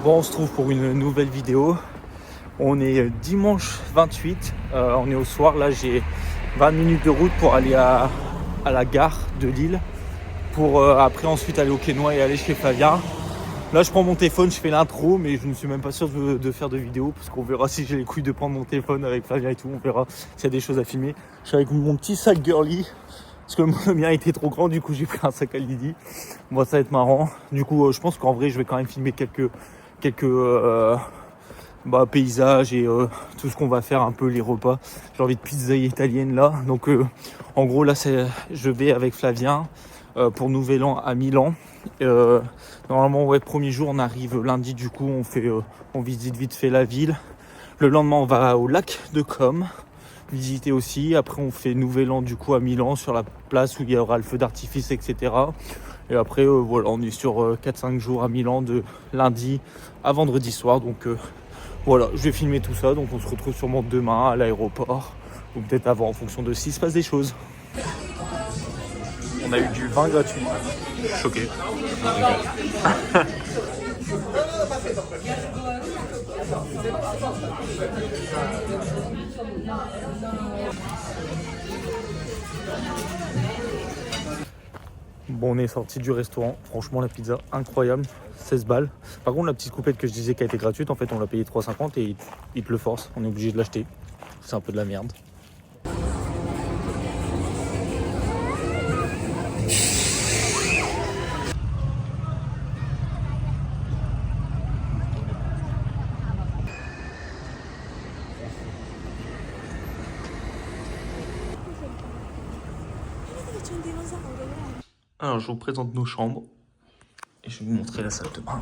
Bon, on se trouve pour une nouvelle vidéo. On est dimanche 28, on est au soir. Là, j'ai 20 minutes de route pour aller à la gare de Lille. Pour après ensuite aller au Quesnoy et aller chez Flavien. Là, je prends mon téléphone, je fais l'intro, mais je ne suis même pas sûr de faire de vidéo. Parce qu'on verra si j'ai les couilles de prendre mon téléphone avec Flavien et tout. On verra s'il y a des choses à filmer. Je suis avec mon petit sac girly. Parce que le mien était trop grand, du coup j'ai pris un sac à Lydie. Bon, ça va être marrant. Du coup, je pense qu'en vrai, je vais quand même filmer quelques paysages et tout ce qu'on va faire, un peu les repas. J'ai envie de pizza italienne là. Donc en gros là, je vais avec Flavien pour Nouvel An à Milan. Normalement, ouais, premier jour, on arrive lundi. Du coup, on visite vite fait la ville. Le lendemain, on va au lac de Com visiter aussi. Après, on fait Nouvel An du coup à Milan, sur la place où il y aura le feu d'artifice, etc. Et après, voilà, on est sur 4-5 jours à Milan, de lundi à vendredi soir. Donc voilà, je vais filmer tout ça. Donc on se retrouve sûrement demain à l'aéroport, ou peut-être avant, en fonction de s'il se passe des choses. On a eu du vin gratuit. Choqué. Bon, on est sorti du restaurant. Franchement, la pizza, incroyable. 16 balles. Par contre, la petite coupette que je disais qui a été gratuite, en fait, on l'a payé 3,50 et il te le force. On est obligé de l'acheter. C'est un peu de la merde. Alors, je vous présente nos chambres et je vais vous montrer la salle de bain.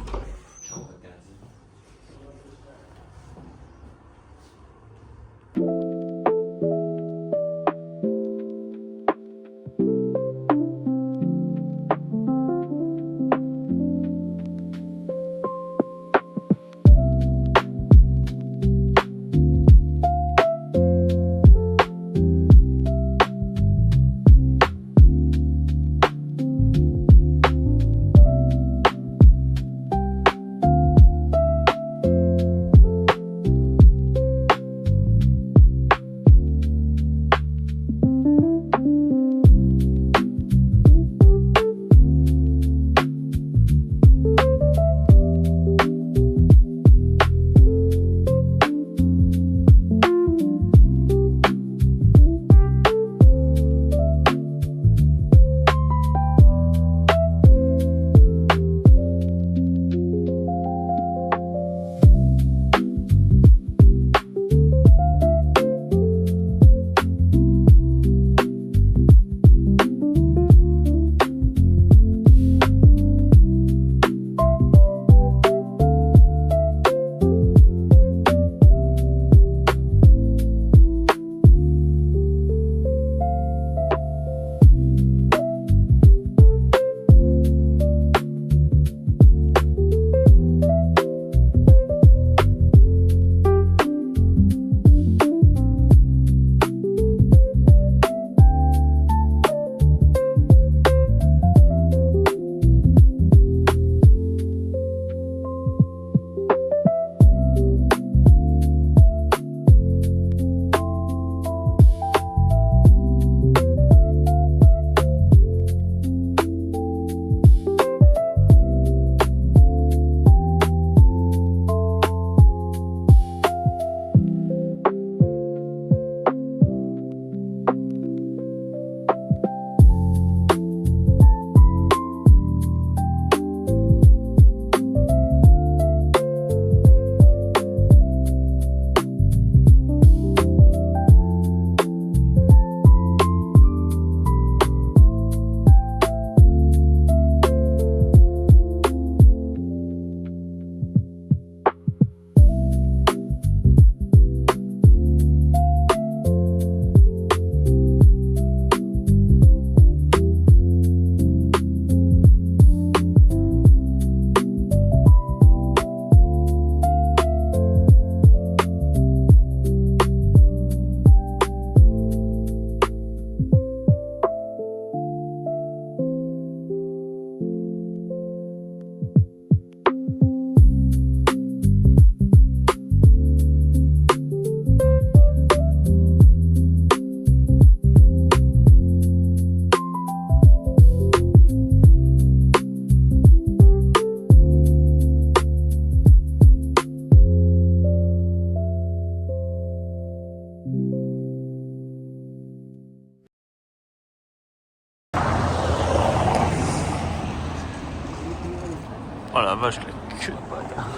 vache, la queue de bâtard.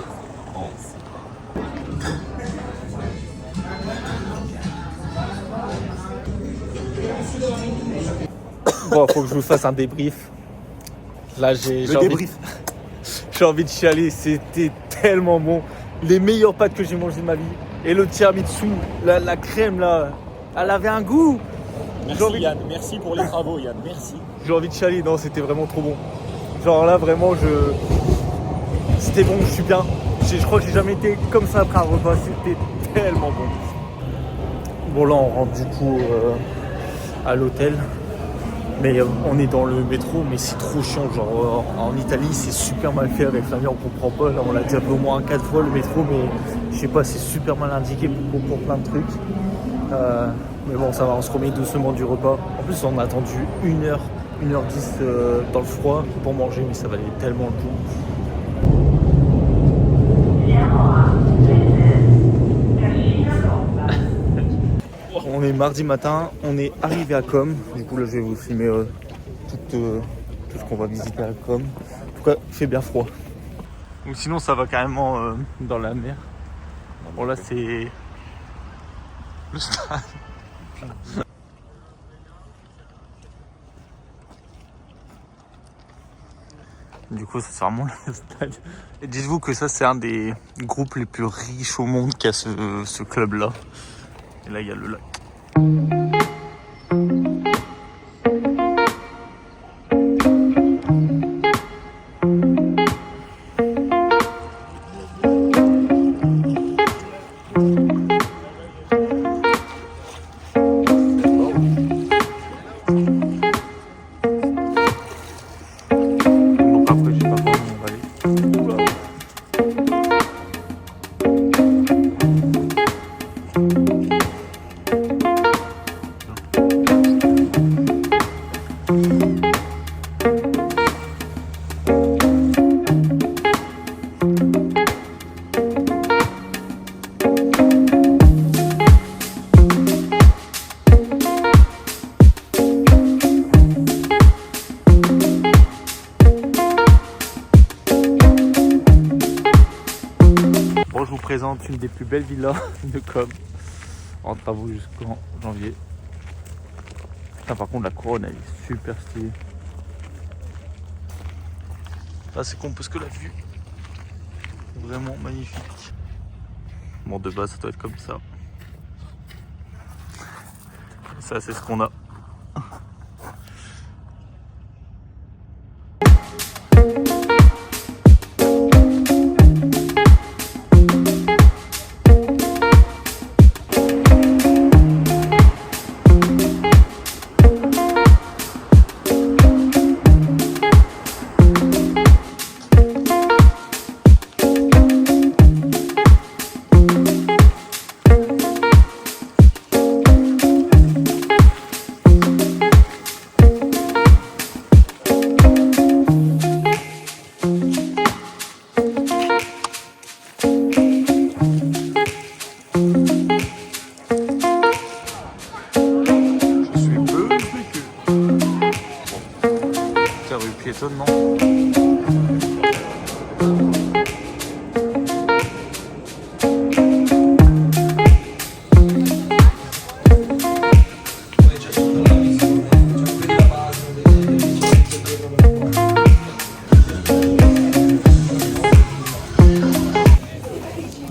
Bon, faut que je vous fasse un débrief. Là, j'ai envie de chialer. C'était tellement bon. Les meilleures pâtes que j'ai mangées de ma vie. Et le tiramisu, la crème là, elle avait un goût. Merci Yann, merci pour les travaux Yann, merci. J'ai envie de chialer, non, c'était vraiment trop bon. Genre là, vraiment, c'était bon, je suis bien. Je crois que j'ai jamais été comme ça après un repas, c'était tellement bon. Bon, là, on rentre du coup à l'hôtel. Mais on est dans le métro, mais c'est trop chiant. Genre en Italie, c'est super mal fait avec Flavien, on comprend pas. Là, on l'a déjà fait au moins 4 fois le métro, mais je sais pas, c'est super mal indiqué pour plein de trucs. Mais bon, ça va, on se remet doucement du repas. En plus, on a attendu 1h, 1h10 dans le froid pour manger, mais ça valait tellement le coup. On est mardi matin, on est arrivé à Com. Du coup, là, je vais vous filmer tout ce qu'on va visiter à Com. En tout cas, il fait bien froid. Donc, sinon, ça va carrément dans la mer. Bon, là, c'est le stade. Du coup, ça c'est vraiment le stade. Et dites-vous que ça, c'est un des groupes les plus riches au monde qui a ce club-là. Et là, il y a le lac. Présente une des plus belles villas de Com en travaux jusqu'en janvier. Putain, par contre la couronne elle est super stylée. Là c'est con parce que la vue est vraiment magnifique. Bon, de base ça doit être comme ça. Ça c'est ce qu'on a. Piétonnement.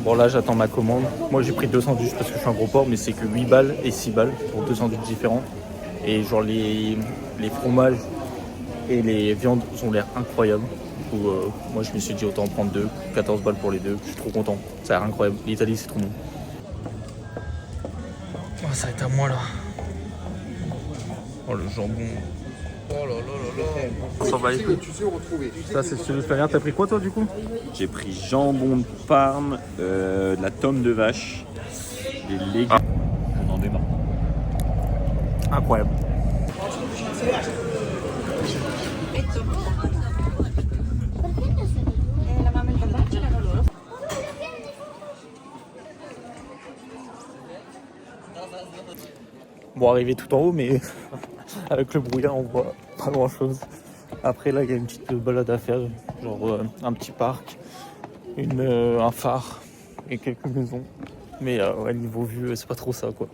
Bon là j'attends ma commande. Moi j'ai pris 2 sandwichs parce que je suis un gros porc, mais c'est que 8 balles et 6 balles pour 2 sandwichs différents. Et genre les fromages et les viandes ont l'air incroyables. Du coup, moi je me suis dit autant en prendre 2, 14 balles pour les 2. Je suis trop content, ça a l'air incroyable. L'Italie c'est trop bon. Oh, ça va être à moi là. Oh le jambon. Oh là là là là. On s'en va les couilles. Ça c'est celui de Flavien. T'as pris quoi toi du coup? J'ai pris jambon de Parme, de la tome de vache, des légumes. Ah. Je n'en démarre. Incroyable. Bon, arrivé tout en haut, mais avec le brouillard, on voit pas grand chose. Après là il y a une petite balade à faire, genre un petit parc, un phare et quelques maisons. Mais ouais, niveau vue c'est pas trop ça quoi.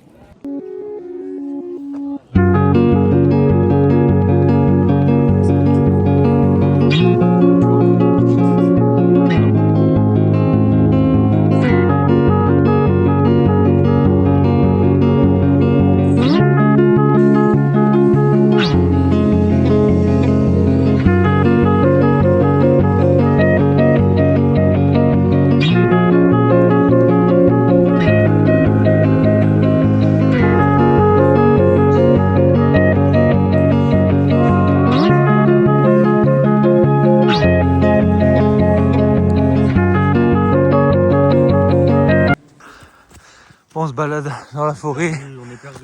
On se balade dans la forêt. On est perdu.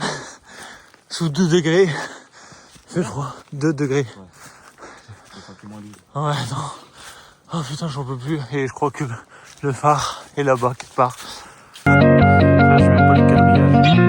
Sous 2 degrés. C'est froid. 2 degrés. Ouais, non. Oh putain, j'en peux plus. Et je crois que le phare est là-bas quelque part. Ça, je sais même pas le quadrillage.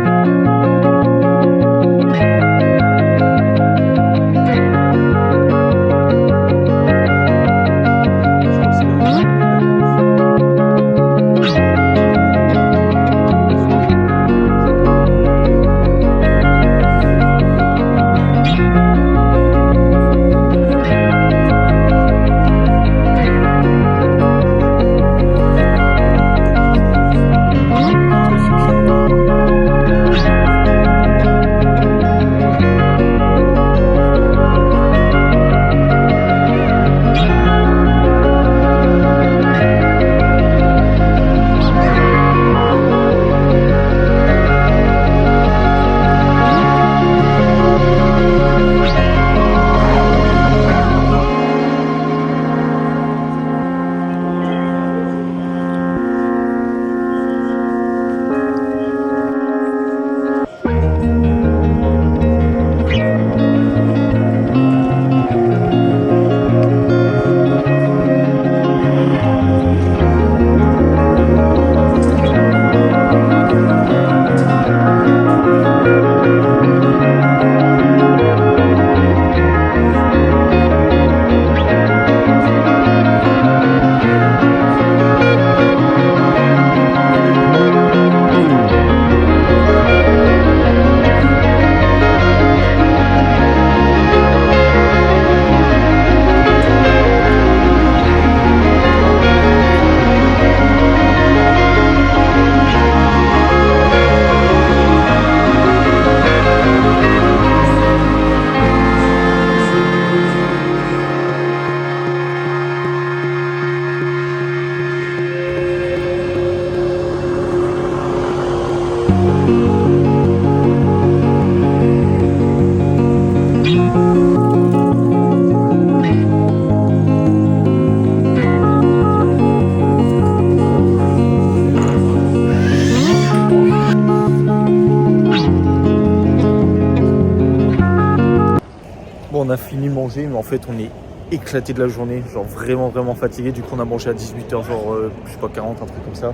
Bon, on a fini de manger, mais en fait, on est éclaté de la journée, genre vraiment fatigué. Du coup, on a mangé à 18h, genre, je sais pas, 40, un truc comme ça.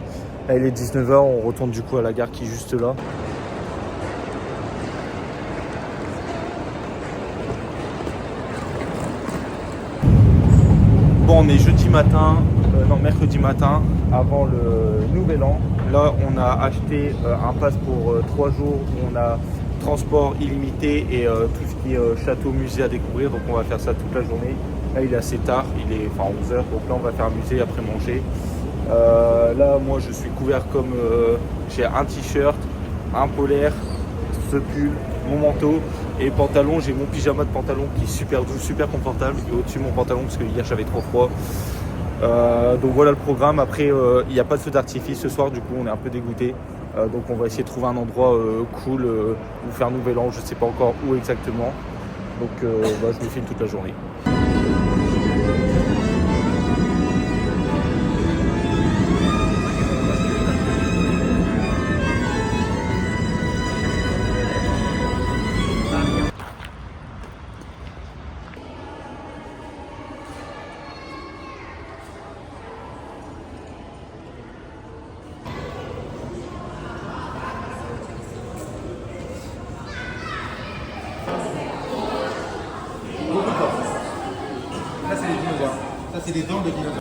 Là, il est 19h, on retourne du coup à la gare qui est juste là. Bon, on est jeudi matin, mercredi matin, avant le nouvel an. Là, on a acheté un pass pour 3 jours où on a transport illimité et tout ce qui est château, musée à découvrir. Donc on va faire ça toute la journée. Là, il est assez tard, il est 11h, donc là on va faire un musée après manger. Là, moi je suis couvert comme j'ai un t-shirt, un polaire, ce pull, mon manteau et pantalon. J'ai mon pyjama de pantalon qui est super doux, super confortable et au-dessus mon pantalon parce que hier j'avais trop froid. Donc voilà le programme. Après, il n'y a pas de feu d'artifice ce soir, du coup on est un peu dégoûté. Donc on va essayer de trouver un endroit cool où faire nouvel an, je ne sais pas encore où exactement. Donc je me filme toute la journée. c'est des dents de dinosaures.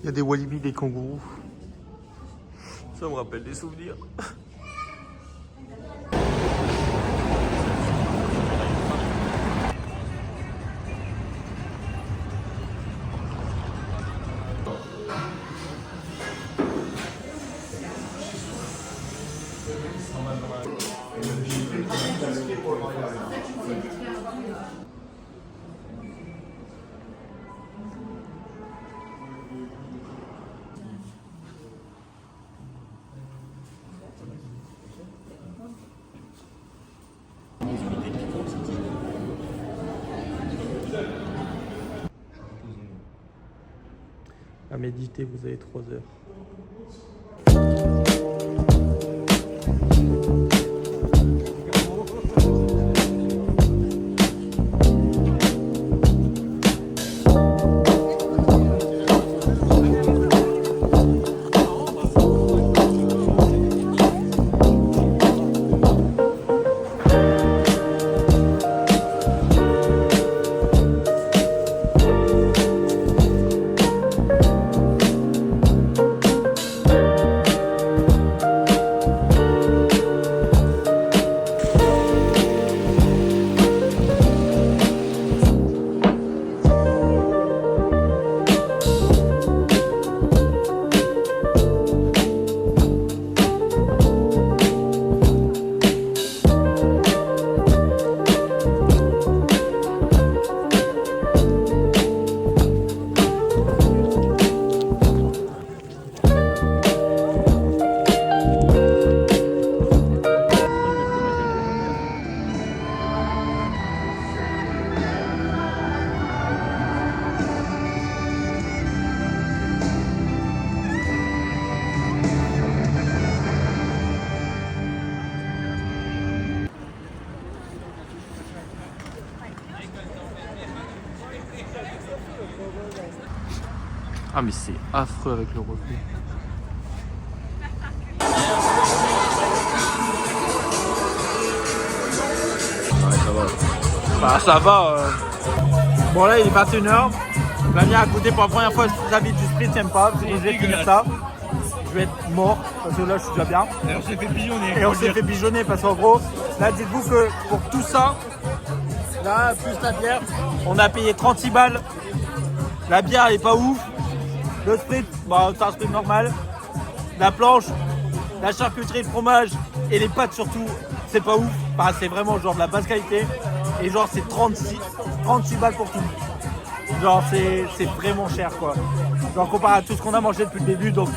Il y a des walibi, des kangourous. Ça me rappelle des souvenirs. À méditer, vous avez 3 heures. Ah mais c'est affreux avec le reflet. Ouais, ça va. Bah ça va. Bon là il est 21h. Flavien a goûté pour la première fois sa vie du sprint, j'aime pas. Je vais finir ça. Je vais être mort parce que là je suis déjà bien. Et on s'est fait pigeonner. Et on s'est fait pigeonner parce qu'en gros, là dites-vous que pour tout ça, là plus la bière, on a payé 36 balles. La bière elle est pas ouf. Le sprint, bah c'est un sprint normal. La planche, la charcuterie, le fromage et les pâtes surtout, c'est pas ouf. Enfin, c'est vraiment genre de la basse qualité. Et genre c'est 36 balles pour tout. Genre c'est vraiment cher quoi. Genre comparé à tout ce qu'on a mangé depuis le début. Donc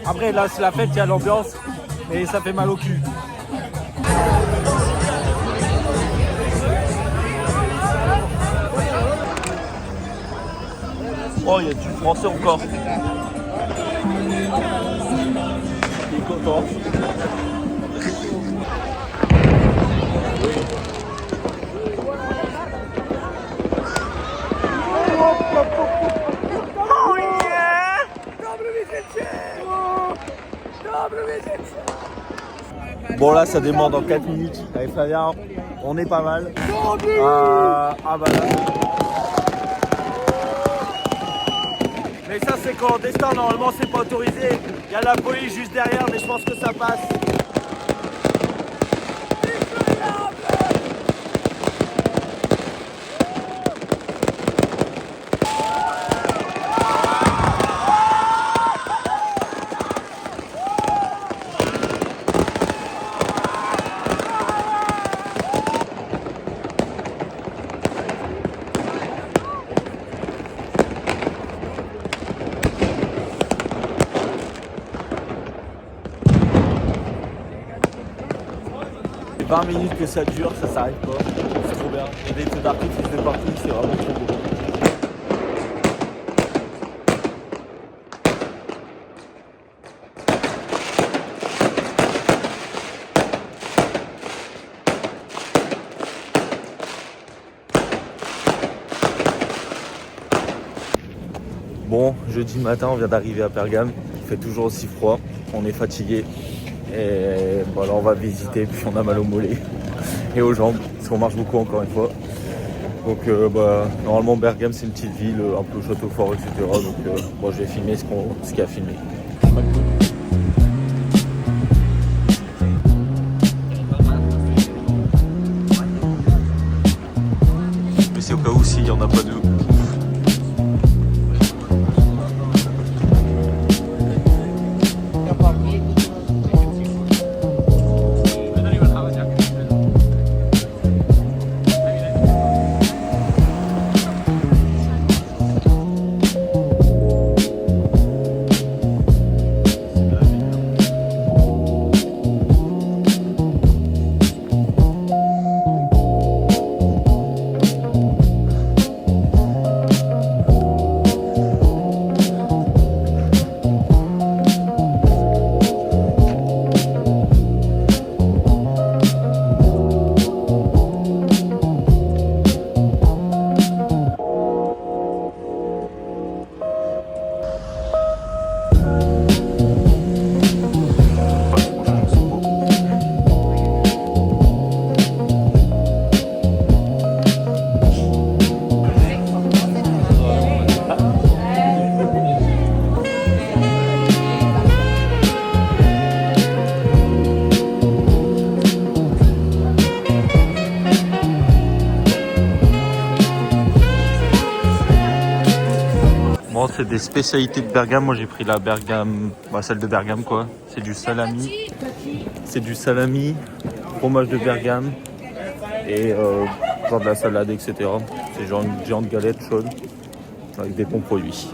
après là c'est la fête, il y a l'ambiance. Et ça fait mal au cul. Oh, il y a du français encore. Il est content. Oh yeah! Bon là ça démarre dans 4 minutes. Avec Flavien, on est pas mal. Ah bah là. Mais ça c'est clandestin, normalement c'est pas autorisé. Il y a la police juste derrière mais je pense que ça passe. C'est 20 minutes que ça dure, ça s'arrête pas. C'est trop bien. Il y a des feux d'artifice de partout, c'est vraiment trop beau. jeudi matin, on vient d'arriver à Bergame. Il fait toujours aussi froid. On est fatigué. Et voilà, on va visiter. Puis on a mal aux mollets et aux jambes. Parce qu'on marche beaucoup encore une fois. Donc normalement Bergame c'est une petite ville, un peu château fort, etc. Donc moi je vais filmer ce qu'il y a filmé. Mais c'est au cas où s'il n'y en a pas de ouf. Bon, c'est des spécialités de Bergame. Moi, j'ai pris la Bergame, celle de Bergame, quoi. C'est du salami. C'est du salami, fromage de Bergame et genre de la salade, etc. C'est genre une géante galette chaude avec des bons produits.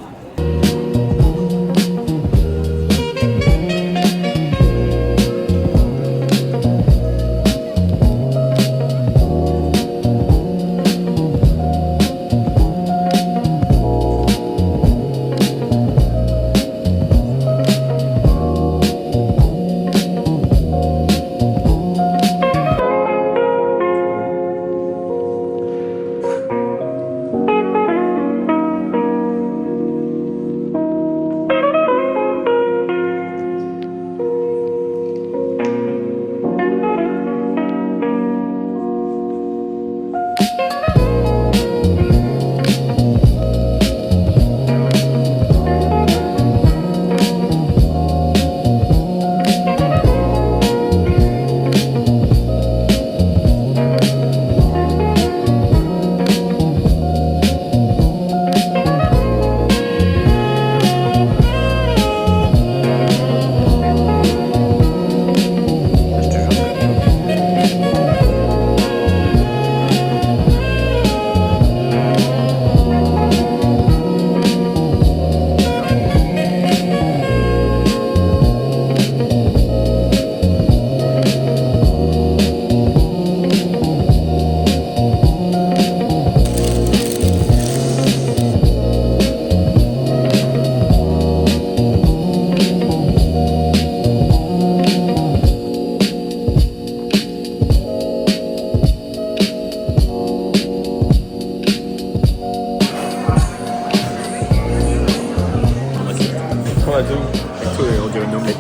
On dirait une omelette.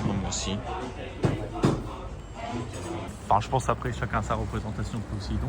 Moi aussi. Enfin, je pense après chacun sa représentation de Poséidon.